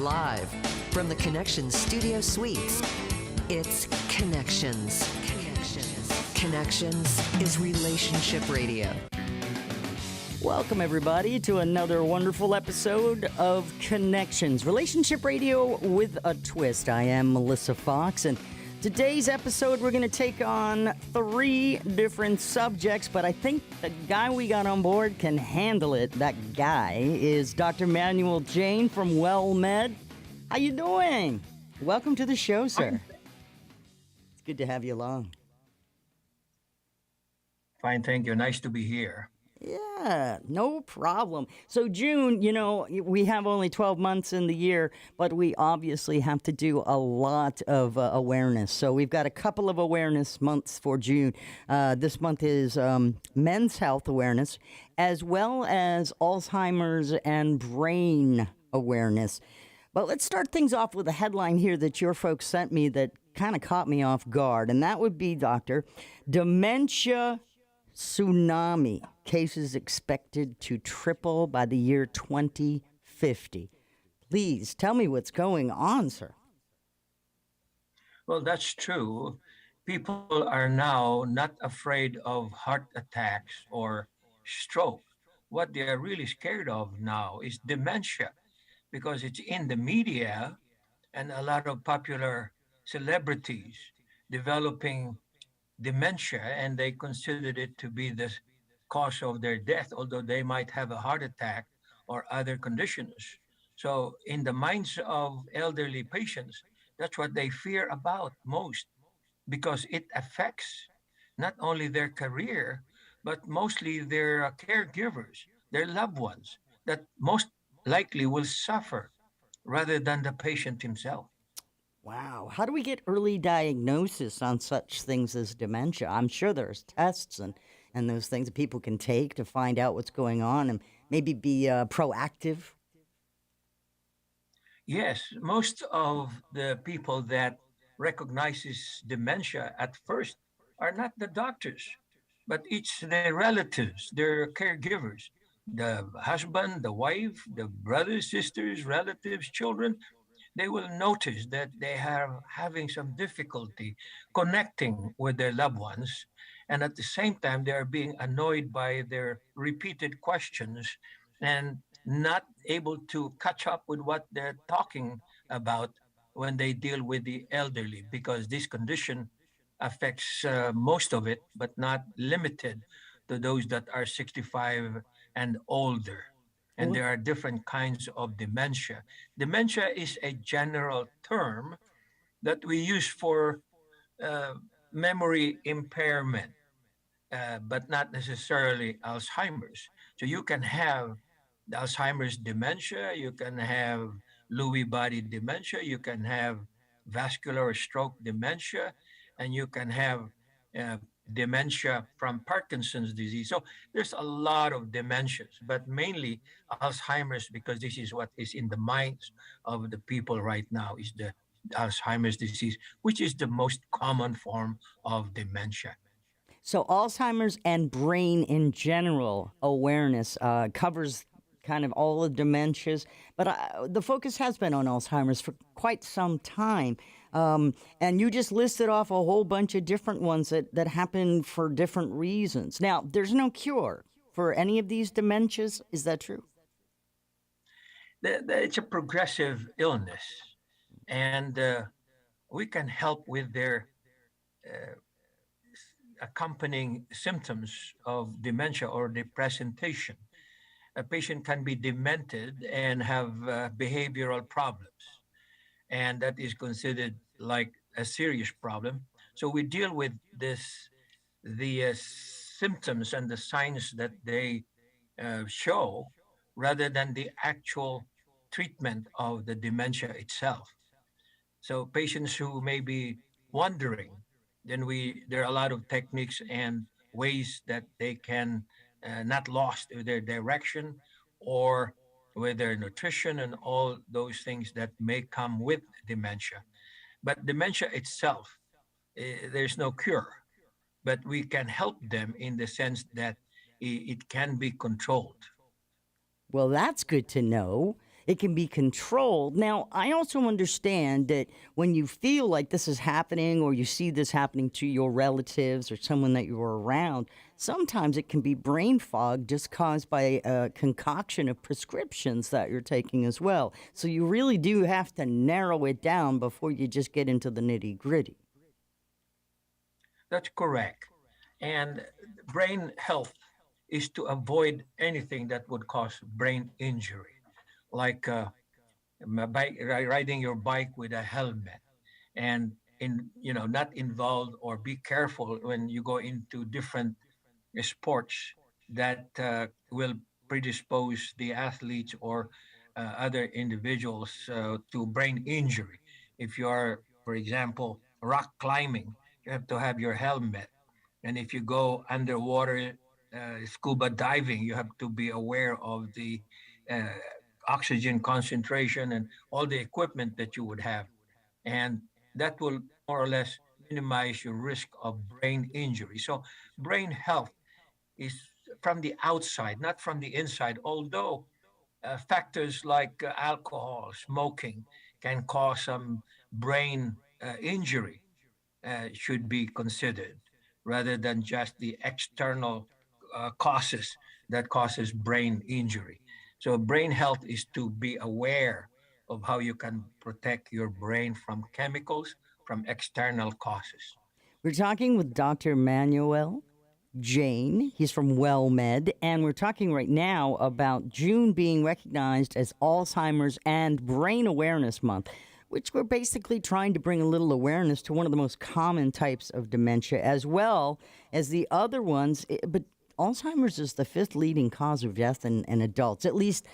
Live from the Connections Studio Suites, it's Connections. Connections is relationship radio. Welcome, everybody, to another wonderful episode of Connections, relationship radio with a twist. I am Melissa Foxx, and today's episode, we're going to take on 3 different subjects, but I think the guy we got on board can handle it. That guy is Dr. Manuel Jain from WellMed. How you doing? Welcome to the show, sir. It's good to have you along. Fine, thank you. Nice to be here. Yeah, no problem. So June, we have only 12 months in the year, but we obviously have to do a lot of awareness. So we've got a couple of awareness months for June. This month is Men's Health Awareness, as well as Alzheimer's and Brain Awareness. But let's start things off with a headline here that your folks sent me that kind of caught me off guard, and that would be, Doctor, Dementia Tsunami. Cases expected to triple by the year 2050. Please tell me what's going on, sir. Well, that's true. People are now not afraid of heart attacks or stroke. What they are really scared of now is dementia because it's in the media and a lot of popular celebrities developing dementia, and they considered it to be the cause of their death, although they might have a heart attack or other conditions. So in the minds of elderly patients, that's what they fear about most because it affects not only their career, but mostly their caregivers, their loved ones that most likely will suffer rather than the patient himself. Wow. How do we get early diagnosis on such things as dementia? I'm sure there's tests and those things that people can take to find out what's going on and maybe be proactive. Yes, most of the people that recognizes dementia at first are not the doctors, but it's their relatives, their caregivers, the husband, the wife, the brothers, sisters, relatives, children. They will notice that they are having some difficulty connecting with their loved ones. And at the same time, they are being annoyed by their repeated questions and not able to catch up with what they're talking about when they deal with the elderly, because this condition affects most of it, but not limited to those that are 65 and older. And there are different kinds of dementia. Dementia is a general term that we use for memory impairment, but not necessarily Alzheimer's. So you can have Alzheimer's dementia, you can have Lewy body dementia, you can have vascular or stroke dementia, and you can have uh, dementia from Parkinson's disease. So there's a lot of dementias, but mainly Alzheimer's, because this is what is in the minds of the people right now, is the Alzheimer's disease, which is the most common form of dementia. So Alzheimer's and brain in general awareness covers kind of all the dementias, but the focus has been on Alzheimer's for quite some time. And you just listed off a whole bunch of different ones that happen for different reasons. Now, there's no cure for any of these dementias. Is that true? It's a progressive illness, and we can help with their uh, accompanying symptoms of dementia or the presentation. A patient can be demented and have behavioral problems, and that is considered like a serious problem. So we deal with the symptoms and the signs that they show rather than the actual treatment of the dementia itself. So patients who may be wondering, then there are a lot of techniques and ways that they can not lost their direction or with their nutrition and all those things that may come with dementia. But dementia itself, there's no cure, but we can help them in the sense that it can be controlled. Well, that's good to know. It can be controlled. Now, I also understand that when you feel like this is happening or you see this happening to your relatives or someone that you're around, sometimes it can be brain fog just caused by a concoction of prescriptions that you're taking as well. So you really do have to narrow it down before you just get into the nitty gritty. That's correct. And brain health is to avoid anything that would cause brain injury, like riding your bike with a helmet, and not involved, or be careful when you go into different sports that will predispose the athletes or other individuals to brain injury. If you are, for example, rock climbing, you have to have your helmet. And if you go underwater, scuba diving, you have to be aware of the uh, oxygen concentration and all the equipment that you would have. And that will more or less minimize your risk of brain injury. So, brain health is from the outside, not from the inside, although factors like alcohol, smoking can cause some brain injury, should be considered rather than just the external causes that causes brain injury. So brain health is to be aware of how you can protect your brain from chemicals, from external causes. We're talking with Dr. Manuel Jain. He's from WellMed, and we're talking right now about June being recognized as Alzheimer's and Brain Awareness Month, which we're basically trying to bring a little awareness to one of the most common types of dementia, as well as the other ones. But Alzheimer's is the fifth leading cause of death in adults. At least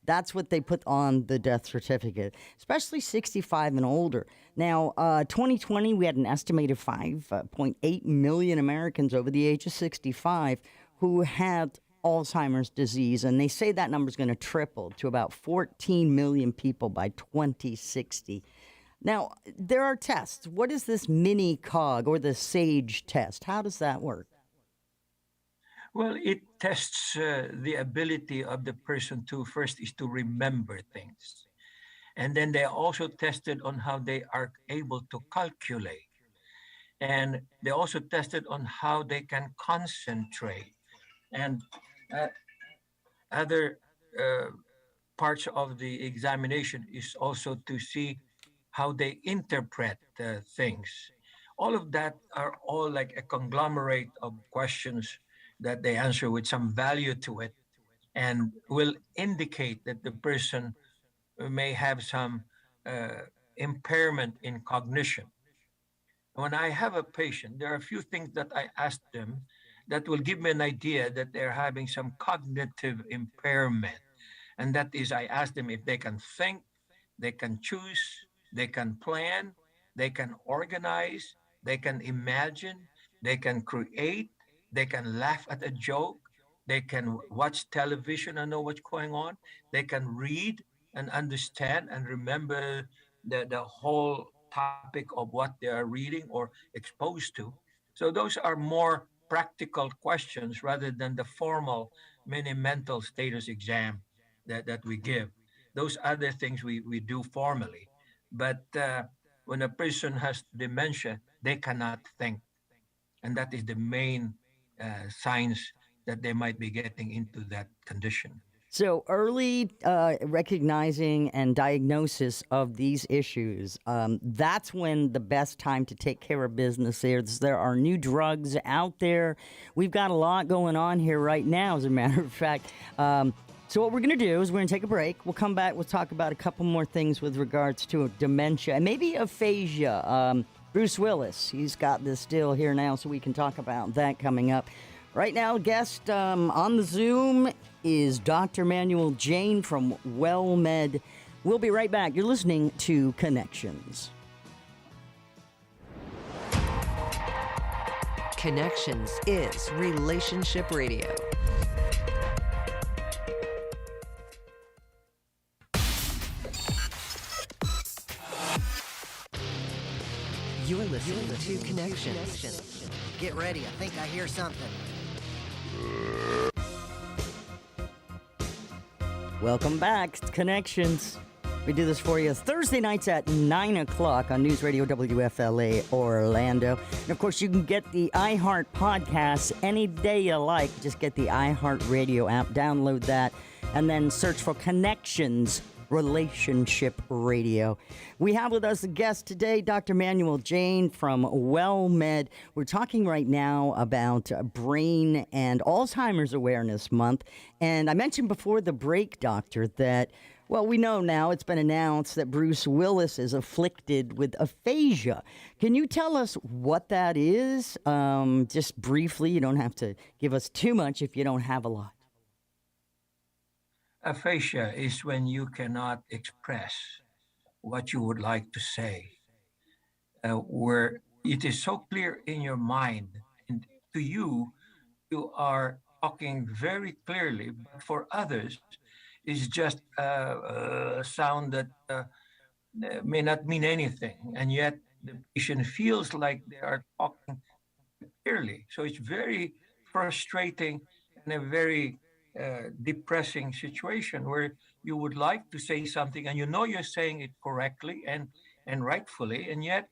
that's what they put on the death certificate, especially 65 and older. Now, 2020, we had an estimated 5.8 million Americans over the age of 65 who had Alzheimer's disease, and they say that number is going to triple to about 14 million people by 2060. Now, there are tests. What is this mini cog or the SAGE test? How does that work? Well, it tests the ability of the person to first is to remember things. And then they also tested on how they are able to calculate. And they also tested on how they can concentrate. And uh, other uh, parts of the examination is also to see how they interpret things. All of that are all like a conglomerate of questions that they answer with some value to it, and will indicate that the person may have some impairment in cognition. When I have a patient, there are a few things that I ask them that will give me an idea that they're having some cognitive impairment. And that is, I ask them if they can think, they can choose, they can plan, they can organize, they can imagine, they can create, they can laugh at a joke, they can watch television and know what's going on, they can read and understand and remember the whole topic of what they are reading or exposed to. So those are more practical questions rather than the formal mini mental status exam that we give. Those other things we do formally. But when a person has dementia, they cannot think. And that is the main signs that they might be getting into that condition. So early recognizing and diagnosis of these issues, that's when the best time to take care of business is. There are new drugs out there. We've got a lot going on here right now, as a matter of fact. So what we're going to do is we're going to take a break. We'll come back. We'll talk about a couple more things with regards to dementia and maybe aphasia. Bruce Willis, he's got this deal here now, so we can talk about that coming up. Right now, guest on the Zoom is Dr. Manuel Jain from WellMed. We'll be right back. You're listening to Connections. Connections is Relationship Radio. You're listening to Connections. Get ready, I think I hear something. Welcome back. It's Connections. We do this for you Thursday nights at 9 o'clock on News Radio WFLA Orlando. And of course, you can get the iHeart podcast any day you like. Just get the iHeart Radio app, download that, and then search for Connections Relationship Radio. We have with us a guest today, Dr. Manuel Jain from WellMed. We're talking right now about Brain and Alzheimer's Awareness Month. And I mentioned before the break, Doctor, that well, we know now it's been announced that Bruce Willis is afflicted with aphasia. Can you tell us what that is? Just briefly, you don't have to give us too much if you don't have a lot. Aphasia is when you cannot express what you would like to say, where it is so clear in your mind, and to you, you are talking very clearly, but for others, it's just a sound that may not mean anything, and yet the patient feels like they are talking clearly. So it's very frustrating and a very depressing situation where you would like to say something and you know you're saying it correctly and rightfully, and yet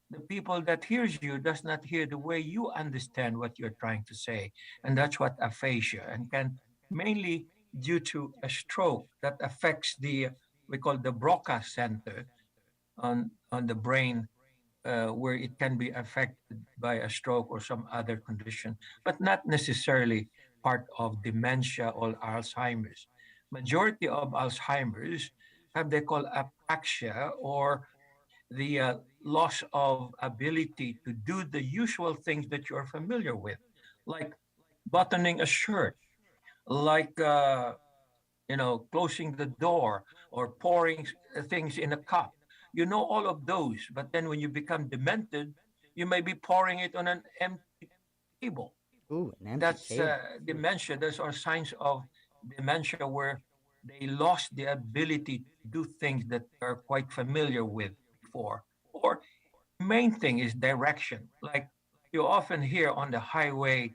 the people that hears you does not hear the way you understand what you're trying to say. And that's what aphasia, and can mainly due to a stroke that affects the we call the Broca center on the brain, where it can be affected by a stroke or some other condition, but not necessarily part of dementia or Alzheimer's. Majority of Alzheimer's have they call apraxia, or the loss of ability to do the usual things that you're familiar with, like buttoning a shirt, like closing the door or pouring things in a cup. You know all of those, but then when you become demented, you may be pouring it on an empty table. Ooh, an empty That's table. dementia. Those are signs of dementia where they lost the ability to do things that they're quite familiar with before. Or main thing is direction. Like you often hear on the highway,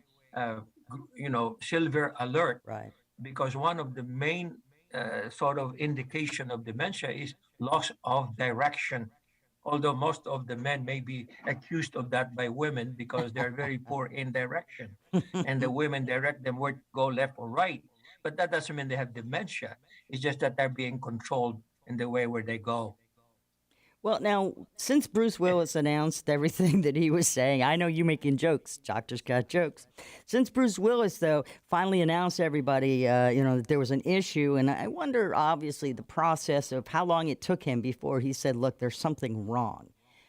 silver alert, Right. because one of the main sort of indication of dementia is loss of direction. Although most of the men may be accused of that by women because they're very poor in direction, and the women direct them where to go, left or right. But that doesn't mean they have dementia. It's just that they're being controlled in the way where they go. Well, now, since Bruce Willis announced everything that he was saying, I know you making jokes. Doctors got jokes. Since Bruce Willis, though, finally announced everybody, that there was an issue, and I wonder, obviously, the process of how long it took him before he said, look, there's something wrong.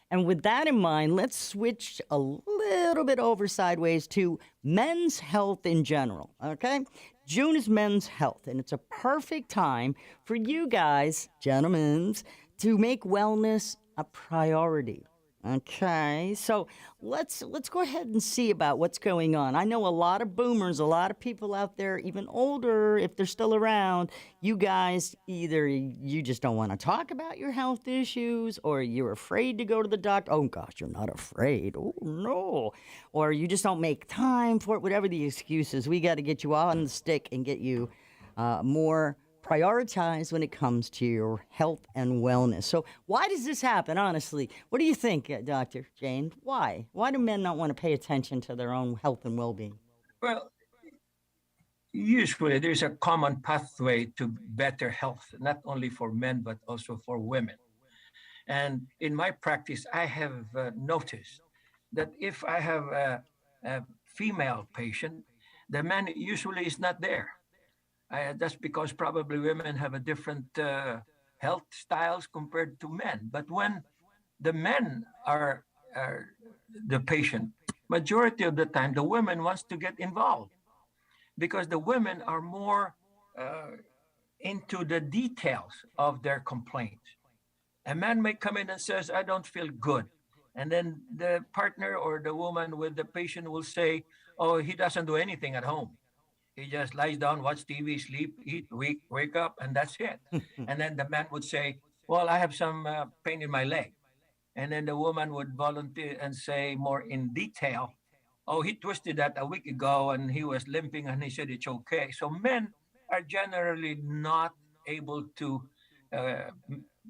And with that in mind, let's switch a little bit over sideways to men's health in general, okay? June is Men's Health, and it's a perfect time for you guys, gentlemen, to make wellness a priority. Okay, so let's go ahead and see about what's going on. I know a lot of boomers, a lot of people out there, even older, if they're still around, you guys, either you just don't want to talk about your health issues, or you're afraid to go to the doctor. Oh gosh, you're not afraid. Oh no. Or you just don't make time for it, whatever the excuses. We got to get you on the stick and get you more prioritize when it comes to your health and wellness. So why does this happen, honestly? What do you think, Dr. Jain? Why? Why do men not want to pay attention to their own health and well-being? Well, usually there's a common pathway to better health, not only for men, but also for women. And in my practice, I have noticed that if I have a female patient, the man usually is not there. That's because probably women have a different health styles compared to men. But when the men are the patient, majority of the time the women wants to get involved, because the women are more into the details of their complaint. A man may come in and says, I don't feel good. And then the partner or the woman with the patient will say, oh, he doesn't do anything at home. He just lies down, watch TV, sleep, eat, wake up, and that's it. And then the man would say, well, I have some pain in my leg. And then the woman would volunteer and say more in detail, oh, he twisted that a week ago and he was limping and he said it's okay. So men are generally not able to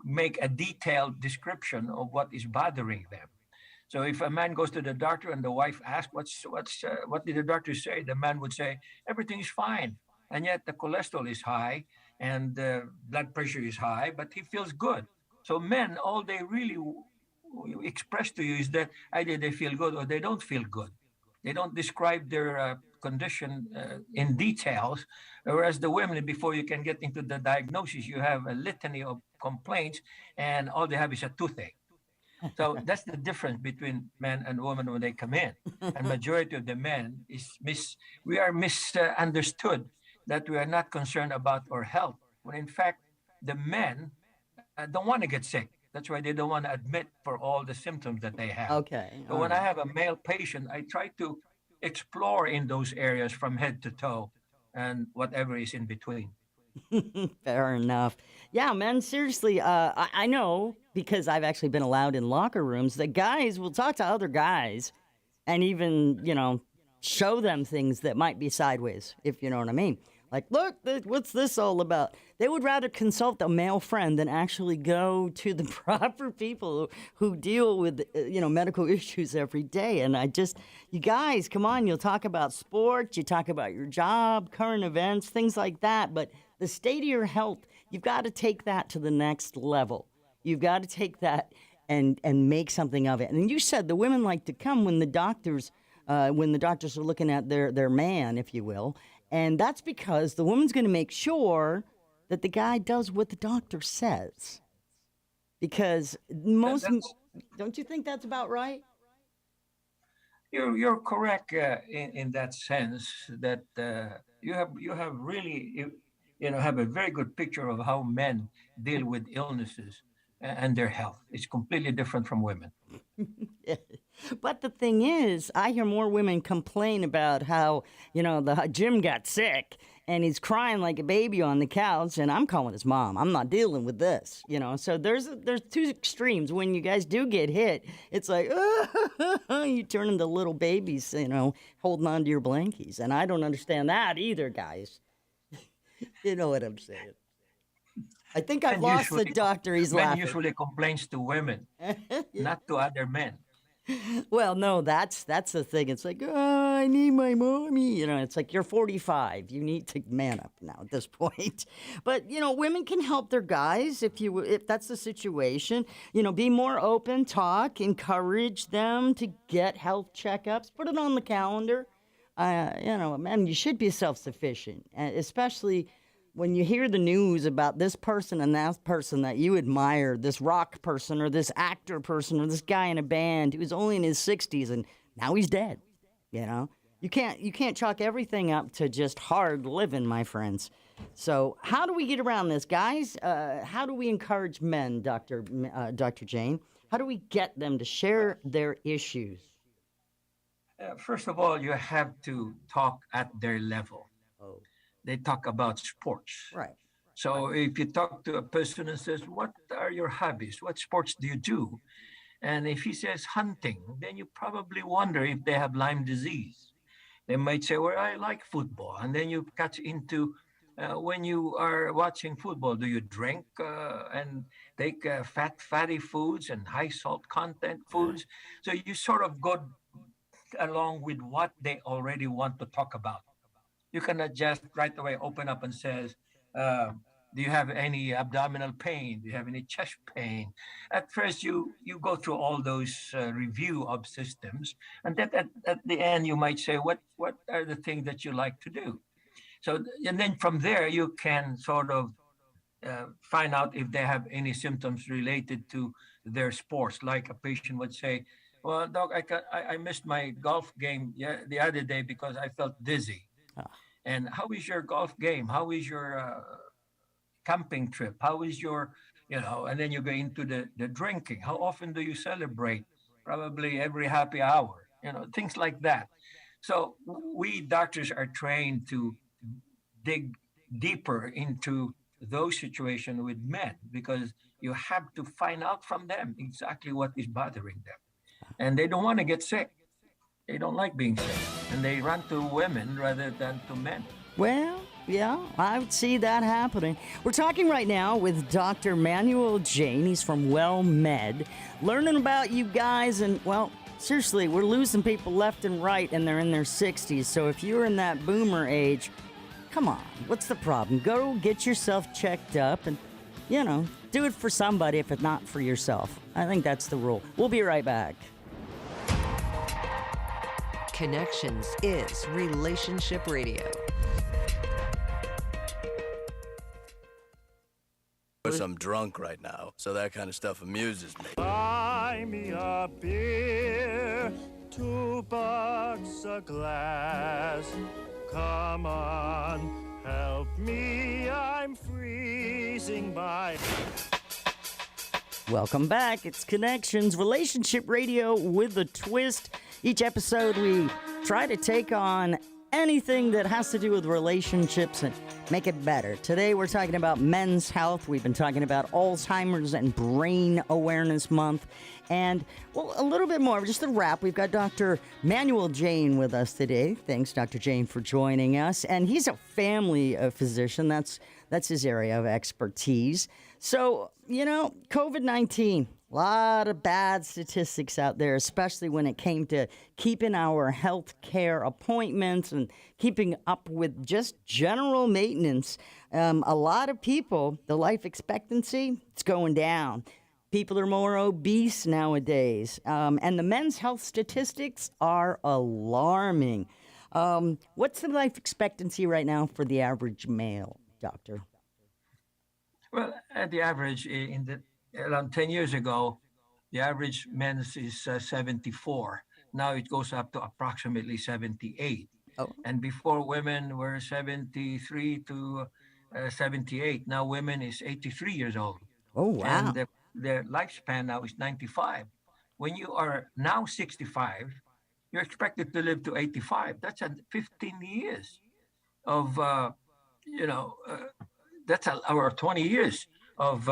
make a detailed description of what is bothering them. So if a man goes to the doctor and the wife asks, what did the doctor say? The man would say, everything is fine. And yet the cholesterol is high and the blood pressure is high, but he feels good. So men, all they really express to you is that either they feel good or they don't feel good. They don't describe their condition in details, whereas the women, before you can get into the diagnosis, you have a litany of complaints, and all they have is a toothache. So that's the difference between men and women when they come in. And majority of the men we are misunderstood that we are not concerned about our health. When in fact, the men don't want to get sick. That's why they don't want to admit for all the symptoms that they have. Okay. So when I have a male patient, I try to explore in those areas from head to toe and whatever is in between. Fair enough. Yeah, man, seriously, I know because I've actually been allowed in locker rooms that guys will talk to other guys and even, show them things that might be sideways, if you know what I mean. Like, look, what's this all about? They would rather consult a male friend than actually go to the proper people who deal with, medical issues every day. And you guys, come on, you'll talk about sports, you talk about your job, current events, things like that. But the state of your health, you've got to take that to the next level. You've got to take that and make something of it. And you said the women like to come when the doctors are looking at their man, if you will. And that's because the woman's going to make sure that the guy does what the doctor says. Because don't you think that's about right? You're correct in that sense that you have really have a very good picture of how men deal with illnesses and their health. It's completely different from women. But the thing is, I hear more women complain about how, the Jim got sick and he's crying like a baby on the couch and I'm calling his mom. I'm not dealing with this, So there's two extremes. When you guys do get hit, it's like, you turn into little babies, holding on to your blankies. And I don't understand that either, guys. You know what I'm saying? I think I've lost the doctor. He's men laughing. usually complains to women, not to other men. Well, no, that's the thing. It's like, oh, I need my mommy. It's like you're 45. You need to man up now at this point. But women can help their guys if that's the situation. Be more open, talk, encourage them to get health checkups. Put it on the calendar. Man, you should be self-sufficient, especially when you hear the news about this person and that person that you admire, this rock person or this actor person or this guy in a band who was only in his 60s and now he's dead. You can't chalk everything up to just hard living, my friends. So how do we get around this, guys? How do we encourage men, Dr. Jain? How do we get them to share their issues? First of all, you have to talk at their level. Oh, They talk about sports. right. So if you talk to a person and says, what are your hobbies? What sports do you do? And if he says hunting, then you probably wonder if they have Lyme disease. They might say, well, I like football. And then you catch into when you are watching football, do you drink and take fatty foods and high salt content foods? So you sort of go along with what they already want to talk about. You cannot just right away open up and says, do you have any abdominal pain? Do you have any chest pain? At first, you go through all those review of systems, and then at the end, you might say, what are the things that you like to do? So, and then from there, you can sort of find out if they have any symptoms related to their sports. Like a patient would say, well, doc, I missed my golf game the other day because I felt dizzy. And how is your golf game? How is your camping trip? How is your, and then you go into the drinking. How often do you celebrate? Probably every happy hour, things like that. So we doctors are trained to dig deeper into those situations with men because you have to find out from them exactly what is bothering them. And they don't want to get sick. They don't like being sick, and they run to women rather than to men. Well, Yeah, I would see that happening. We're talking right now with Dr. Manuel Jain. He's from WellMed, learning about you guys. And, well, seriously, we're losing people left and right, and they're in their 60s. So if you're in that boomer age, come on, what's the problem? Go get yourself checked up and, do it for somebody if it's not for yourself. I think that's the rule. We'll be right back. Connections is Relationship Radio. Because I'm drunk right now, so that kind of stuff amuses me. Buy me a beer, $2 a glass. Come on, help me, I'm freezing by. Welcome back. It's Connections, Relationship Radio with a twist. Each episode, we try to take on anything that has to do with relationships and make it better. Today, we're talking about men's health. We've been talking about Alzheimer's and Brain Awareness Month. And, well, a little bit more, just a wrap. We've got Dr. Manuel Jain with us today. Thanks, Dr. Jain, for joining us. And he's a family physician. That's his area of expertise. So, COVID-19, a lot of bad statistics out there, especially when it came to keeping our health care appointments and keeping up with just general maintenance. A lot of people, the life expectancy, it's going down. People are more obese nowadays. And the men's health statistics are alarming. What's the life expectancy right now for the average male, doctor? Well, at the average, around 10 years ago, the average men's is 74. Now it goes up to approximately 78. Oh. And before, women were 73 to 78. Now women is 83 years old. Oh, wow. And their lifespan now is 95. When you are now 65, you're expected to live to 85. That's 15 years of, that's our 20 years of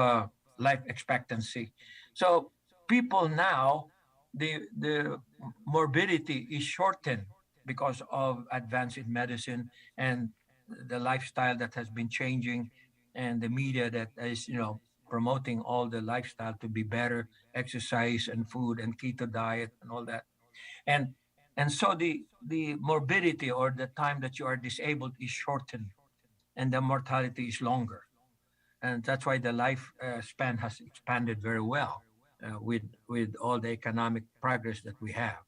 life expectancy. So people now, the morbidity is shortened because of advance in medicine and the lifestyle that has been changing, and the media that is, promoting all the lifestyle to be better, exercise and food and keto diet and all that. And so the morbidity, or the time that you are disabled, is shortened, and the mortality is longer. And that's why the life span has expanded very well with all the economic progress that we have.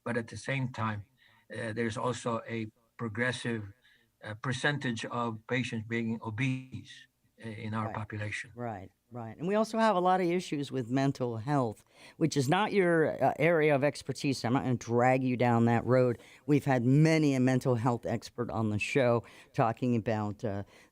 But at the same time, there's also a progressive percentage of patients being obese in our population. Right. And we also have a lot of issues with mental health, which is not your area of expertise. I'm not going to drag you down that road. We've had many a mental health expert on the show talking about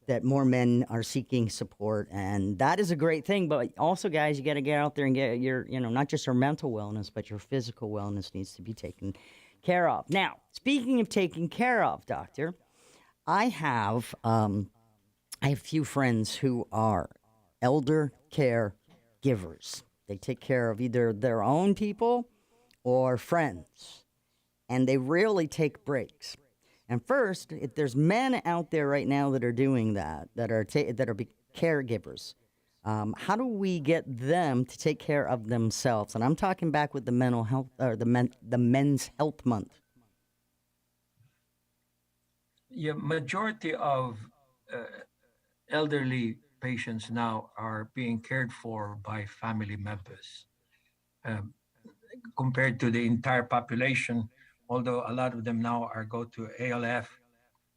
that more men are seeking support, and that is a great thing. But also, guys, you got to get out there and get your, not just your mental wellness, but your physical wellness needs to be taken care of. Now, speaking of taking care of, doctor, I have a few friends who are elder care givers. They take care of either their own people or friends, and they rarely take breaks. And first, if there's men out there right now that are doing that are caregivers, how do we get them to take care of themselves? And I'm talking back with the mental health, or the Men's Health Month. Yeah, majority of elderly patients now are being cared for by family members, compared to the entire population. Although a lot of them now go to ALF,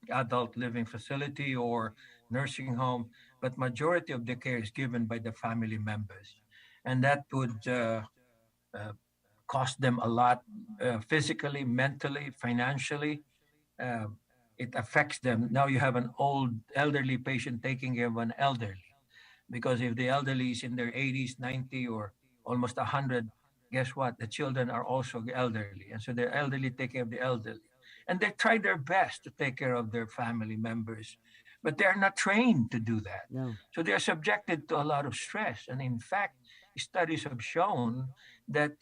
adult living facility, or nursing home, but majority of the care is given by the family members, and that would cost them a lot, physically, mentally, financially. Uh, it affects them. Now you have an old elderly patient taking care of an elderly, because if the elderly is in their 80s, 90, or almost 100, guess what? The children are also elderly. And so the elderly take care of the elderly. And they try their best to take care of their family members, but they are not trained to do that. No. So they are subjected to a lot of stress. And in fact, studies have shown that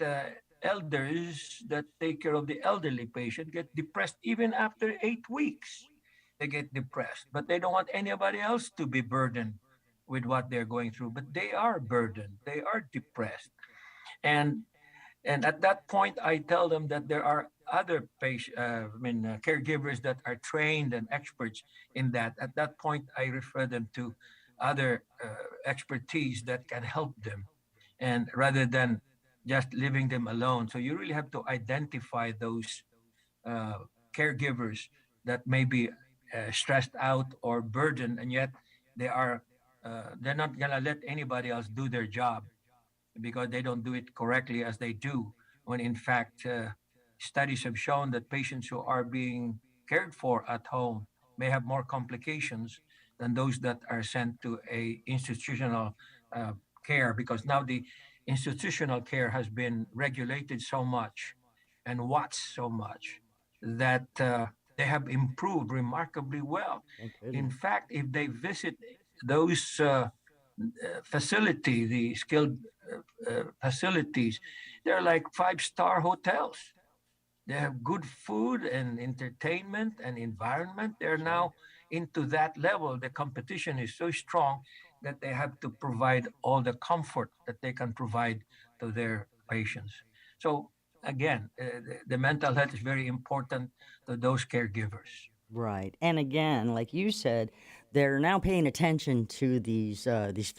elders that take care of the elderly patient get depressed even after 8 weeks. they get depressed, but they don't want anybody else to be burdened with what they're going through. But they are burdened, they are depressed. And and at that point, I tell them that there are other caregivers that are trained and experts in that. At that point, I refer them to other expertise that can help them, and rather than just leaving them alone. So you really have to identify those uh, caregivers that may be stressed out or burdened, and yet they are they're not gonna let anybody else do their job because they don't do it correctly as they do. When in fact, studies have shown that patients who are being cared for at home may have more complications than those that are sent to a institutional uh, care, because now the institutional care has been regulated so much and watched so much that they have improved remarkably well. No In kidding. fact, if they visit those facility, the skilled facilities, they're like five-star hotels. They have good food and entertainment and environment. They're Sure. now into that level. The competition is so strong that they have to provide all the comfort that they can provide to their patients. So again, the mental health is very important to those caregivers. Right. And again, like you said, they're now paying attention to these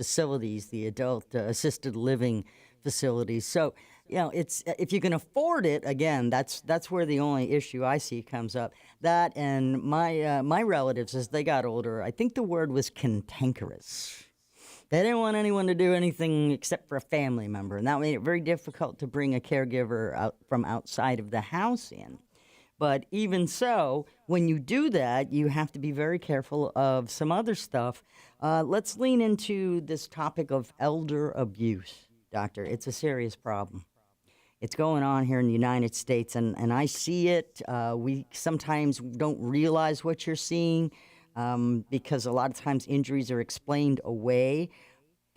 facilities, the adult assisted living facilities. So, it's if you can afford it. Again, that's where the only issue I see comes up. That and my relatives, as they got older, I think the word was cantankerous. They didn't want anyone to do anything except for a family member, and that made it very difficult to bring a caregiver out from outside of the house in. But even so, when you do that, you have to be very careful of some other stuff. Let's lean into this topic of elder abuse, Doctor. It's a serious problem. It's going on here in the United States, and I see it. We sometimes don't realize what you're seeing because a lot of times injuries are explained away.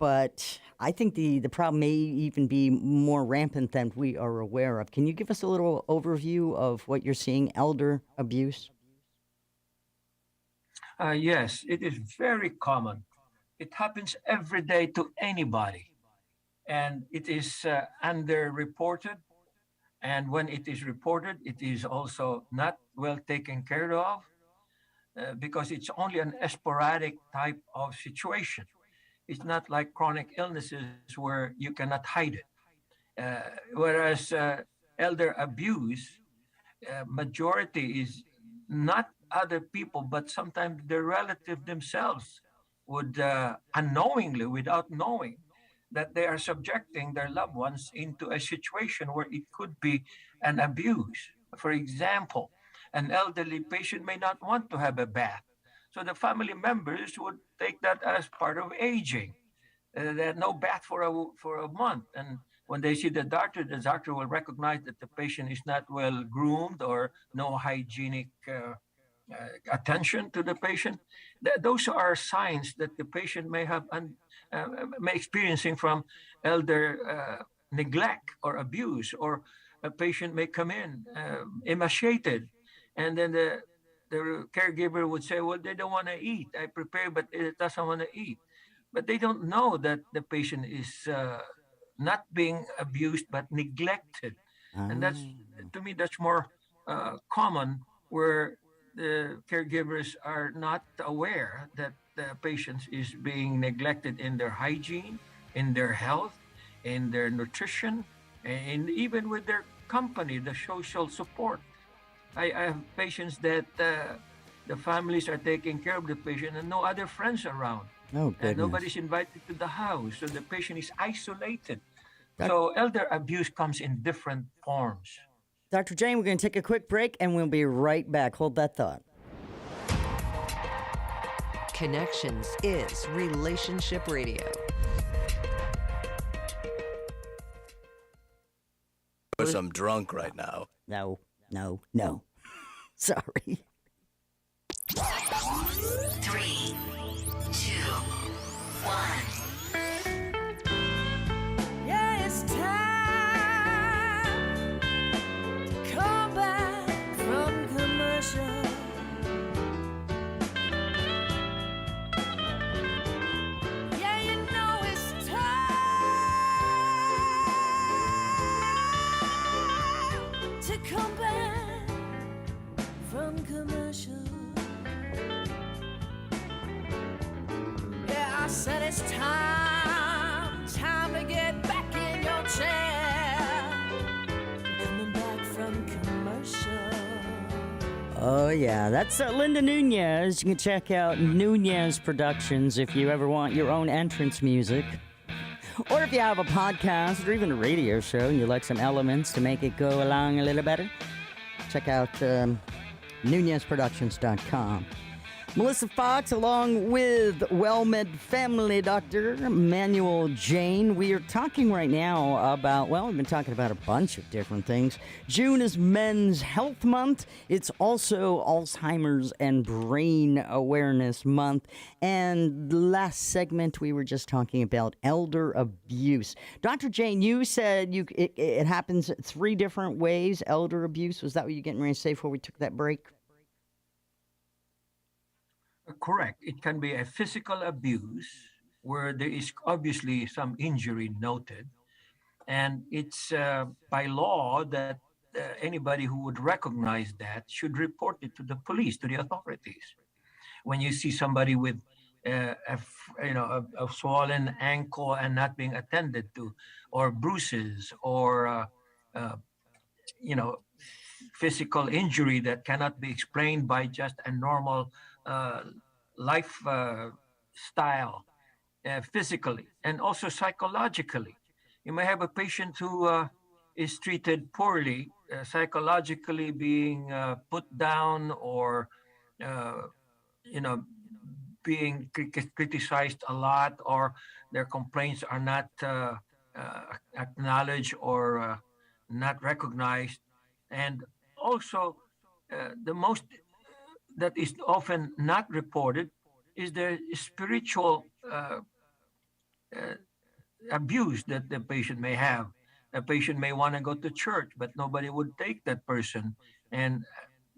But I think the problem may even be more rampant than we are aware of. Can you give us a little overview of what you're seeing, elder abuse? Yes, it is very common. It happens every day to anybody, and it is underreported. And when it is reported, it is also not well taken care of because it's only an sporadic type of situation. It's not like chronic illnesses where you cannot hide it. Whereas elder abuse, majority is not other people, but sometimes the relative themselves would unknowingly, without knowing, that they are subjecting their loved ones into a situation where it could be an abuse. For example, an elderly patient may not want to have a bath. So the family members would take that as part of aging. They had no bath for a month. And when they see the doctor will recognize that the patient is not well groomed or no hygienic attention to the patient. Those are signs that the patient may have may experiencing from elder neglect or abuse, or a patient may come in emaciated, and then the caregiver would say, "Well, they don't want to eat. I prepare, but it doesn't want to eat." But they don't know that the patient is not being abused but neglected, and Ah, that's to me that's more common where the caregivers are not aware that the patient is being neglected in their hygiene, in their health, in their nutrition, and even with their company, the social support. I have patients that the families are taking care of the patient and no other friends around. oh, And goodness. nobody's invited to the house, so the patient is isolated. Doc- So elder abuse comes in different forms. Dr. Jain, we're going to take a quick break and we'll be right back. Hold that thought. Connections is Relationship Radio. Because I'm drunk right now. No, no, no. Sorry. 3, 2, 1. Yeah, it's time to come back from commercial. said it's time to get back in your chair. Coming back from commercial. Oh, yeah. That's Linda Nunez. You can check out Nunez Productions if you ever want your own entrance music. Or if you have a podcast or even a radio show and you like some elements to make it go along a little better, check out NunezProductions.com. Melissa Foxx, along with WellMed family doctor Manuel Jain. We are talking right now about, well, we've been talking about a bunch of different things. June is Men's Health Month. It's also Alzheimer's and Brain Awareness Month. And the last segment, we were just talking about elder abuse. Dr. Jain, you said it happens 3 different ways, elder abuse. Was that what you were getting ready to say before we took that break? Correct. It can be a physical abuse where there is obviously some injury noted. And it's by law that anybody who would recognize that should report it to the police, to the authorities. When you see somebody with a swollen ankle and not being attended to, or bruises, or physical injury that cannot be explained by just a normal life style, physically and also psychologically. You may have a patient who is treated poorly, psychologically being put down, or being criticized a lot, or their complaints are not acknowledged or not recognized. And also, the most that is often not reported is the spiritual abuse that the patient may have. A patient may want to go to church, but nobody would take that person, and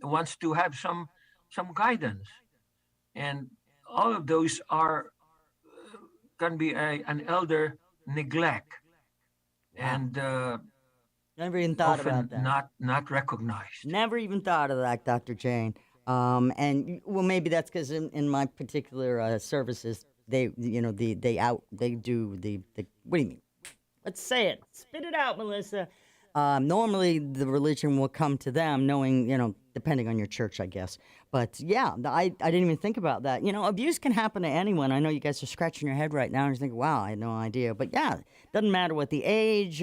wants to have some guidance. And all of those are can be an elder neglect, and Never even thought often about that. not recognized. Never even thought of that, Dr. Jain. And well, maybe that's because in my particular services, they do the. What do you mean? Let's say it. Spit it out, Melissa. Normally, the religion will come to them, knowing, depending on your church, I guess. But yeah, I didn't even think about that. Abuse can happen to anyone. I know you guys are scratching your head right now and you're thinking, wow, I had no idea. But yeah, doesn't matter what the age,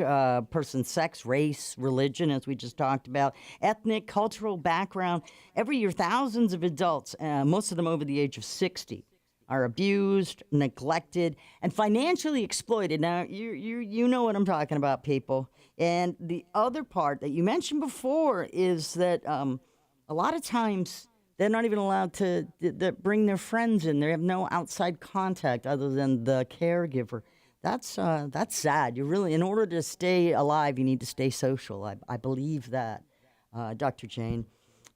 person's sex, race, religion, as we just talked about, ethnic, cultural background. Every year, thousands of adults, most of them over the age of 60, are abused, neglected, and financially exploited. Now, you know what I'm talking about, people. And the other part that you mentioned before is that a lot of times they're not even allowed to bring their friends in. They have no outside contact other than the caregiver. That's sad. You really, in order to stay alive, you need to stay social. I believe that, Dr. Jain.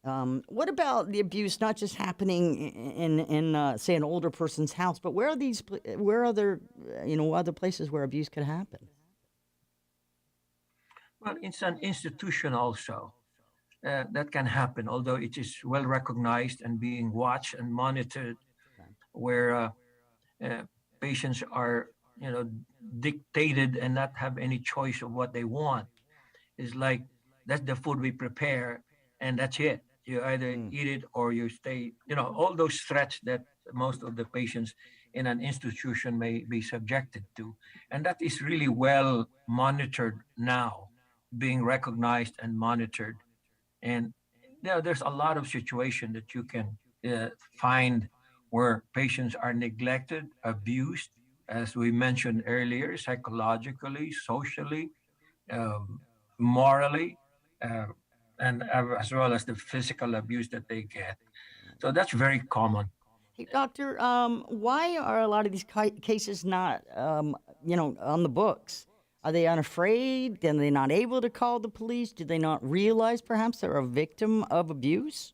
What about the abuse not just happening in say an older person's house, but where are other places where abuse could happen? Well, it's an institution also that can happen, although it is well recognized and being watched and monitored, where patients are, dictated and not have any choice of what they want. It's like, that's the food we prepare, and that's it. You either eat it or you stay, all those threats that most of the patients in an institution may be subjected to. And that is really well monitored now, being recognized and monitored. And there's a lot of situations that you can find where patients are neglected, abused, as we mentioned earlier, psychologically, socially, morally, and as well as the physical abuse that they get. So that's very common. Hey, doctor, why are a lot of these cases not, on the books? Are they unafraid? Are they not able to call the police? Do they not realize perhaps they're a victim of abuse?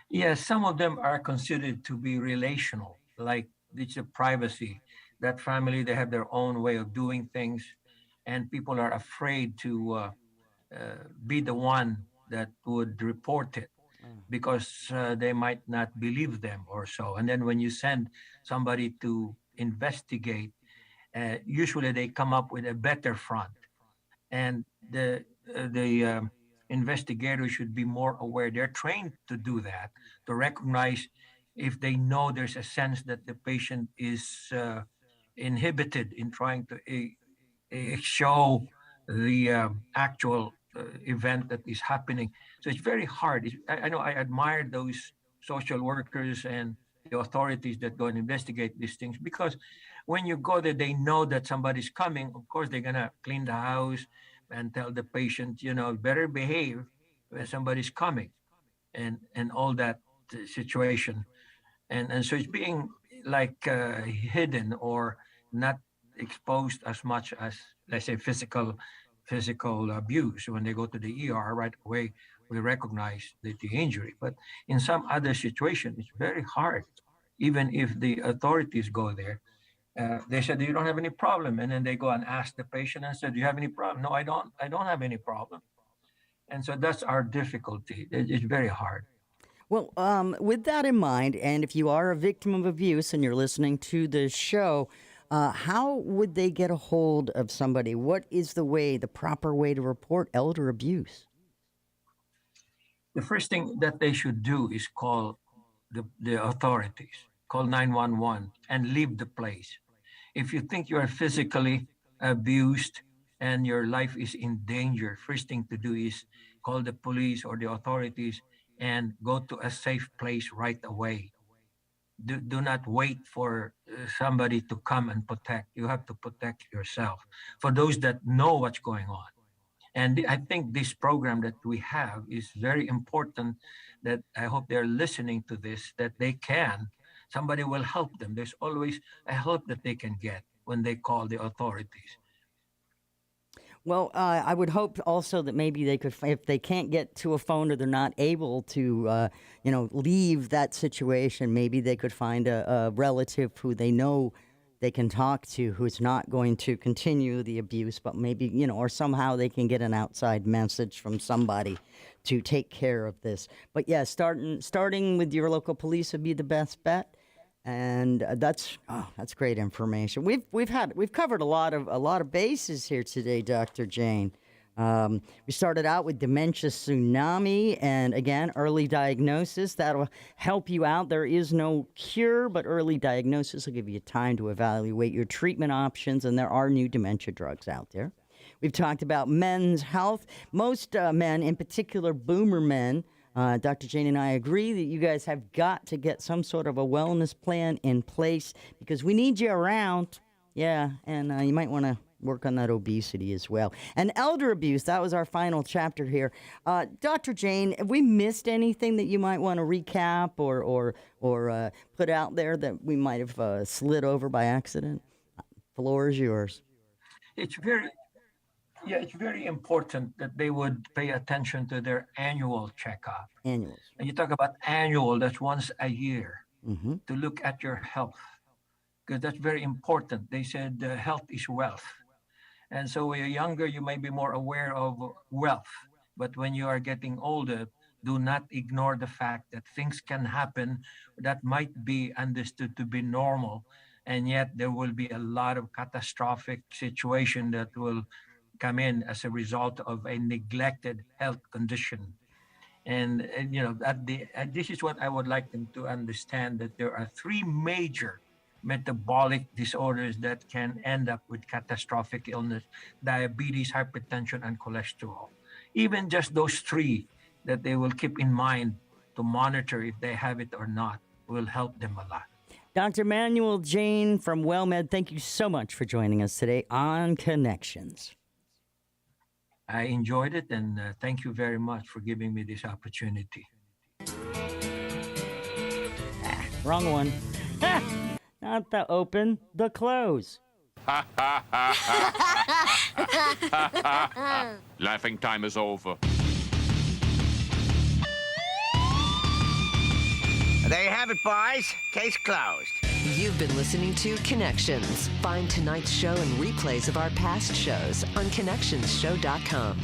Yes, some of them are considered to be relational, like it's a privacy. That family, they have their own way of doing things, and people are afraid to be the one that would report it. because they might not believe them or so. And then when you send somebody to investigate, usually they come up with a better front. And the investigator should be more aware. They're trained to do that, to recognize if they know there's a sense that the patient is inhibited in trying to show the actual event that is happening. So it's very hard. I know I admire those social workers and the authorities that go and investigate these things, because when you go there, they know that somebody's coming. Of course, they're gonna clean the house and tell the patient, better behave when somebody's coming, and all that situation. And so it's being like hidden or not exposed as much as, let's say, physical abuse. When they go to the ER, right away we recognize the injury. But in some other situation, it's very hard. Even if the authorities go there, they said you don't have any problem, and then they go and ask the patient and said, "Do you have any problem?" "No, I don't. I don't have any problem." And so that's our difficulty. It's very hard. Well, with that in mind, and if you are a victim of abuse and you're listening to the show, how would they get a hold of somebody? What is the proper way to report elder abuse? The first thing that they should do is call the authorities, call 911 and leave the place. If you think you are physically abused and your life is in danger, first thing to do is call the police or the authorities and go to a safe place right away. Do not wait for somebody to come and protect. You have to protect yourself. For those that know what's going on. And I think this program that we have is very important, that I hope they're listening to this, that somebody will help them. There's always a help that they can get when they call the authorities. Well, I would hope also that maybe they could, if they can't get to a phone or they're not able to, leave that situation, maybe they could find a relative who they know they can talk to, who's not going to continue the abuse, but maybe, or somehow they can get an outside message from somebody to take care of this. But yeah, starting with your local police would be the best bet. And that's great information. We've covered a lot of bases here today, Dr. Jain. We started out with Dementia Tsunami, and again, early diagnosis. That'll help you out. There is no cure, but early diagnosis will give you time to evaluate your treatment options, and there are new dementia drugs out there. We've talked about men's health. Most men, in particular boomer men, Dr. Jain and I agree that you guys have got to get some sort of a wellness plan in place because we need you around. Yeah, and you might want to work on that obesity as well. And elder abuse, that was our final chapter here. Dr. Jain, have we missed anything that you might want to recap or put out there that we might have slid over by accident? Floor is yours. It's very important that they would pay attention to their annual checkup. Annuals. And you talk about annual, that's once a year, Mm-hmm. to look at your health, because that's very important. They said health is wealth. And so when you're younger, you may be more aware of wealth. But when you are getting older, do not ignore the fact that things can happen that might be understood to be normal. And yet there will be a lot of catastrophic situation that will come in as a result of a neglected health condition. And this is what I would like them to understand, that there are three major metabolic disorders that can end up with catastrophic illness: diabetes, hypertension, and cholesterol. Even just those three that they will keep in mind to monitor if they have it or not will help them a lot. Dr. Manuel Jain from WellMed, thank you so much for joining us today on Connections. I enjoyed it, and thank you very much for giving me this opportunity. Wrong one. Not the open, the close. Laughing time is over. There you have it, boys. Case closed. You've been listening to Connections. Find tonight's show and replays of our past shows on connectionsshow.com.